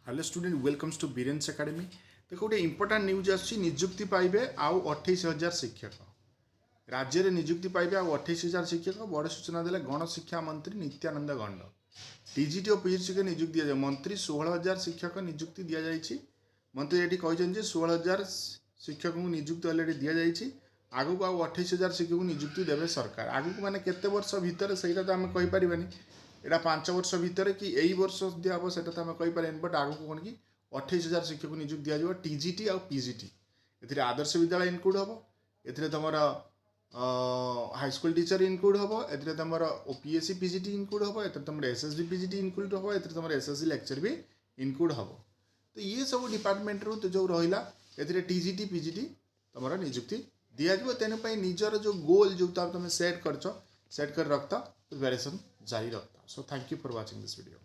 Hello student welcomes to Biren's academy. देखो गोटे important news आसुची निजुक्ति पाइबे आउ 28,000 शिक्षक राज्य में निजुक्ति पाइबे आउ 28,000 शिक्षक। बड़ सूचना देले गणशिक्षा मंत्री नित्यानंद गंड। टीजीटी और पीजीटी के निजुक्ति दिया मंत्री 16,000 शिक्षक निजुक्ति दि जाइए। मंत्री ये कहते 16,000 शिक्षक को निजुक्ति अलरेडी दि जाइए। आगू आउ 28,000 शिक्षक को निजुक्ति देवे सरकार। आगू मैंने केते वर्ष भितर सहीटा तो आम कहीपरि एटा 5 वर्ष भितर कि यही वर्ष दिहब से आम कहीपर। बट आगू कौन कि 28,000 शिक्षक को निजुक्ति दिज्व टीजीटी आउ पीजीटी। ए आदर्श विद्यालय इनक्लूड हम ए तुम हाईस्कल टीचर इनक्लूड हम ए तुम ओपीएससी पीजीटी इनक्लूड हम ए तुम एसएसबी पीजीटी इनक्लूड हम ए तुम एसएससी लेक्चर भी इनक्लूड हम। तो ये सब डिपार्टमेंट रू जो रहा ए टीजीटी पीजीटी तुम निजुक्ति दिज्व। तेन निजर जो गोल जो तुम सेट कर रखता प्रिपेरेसन जारी रखता। So thank you for watching this video.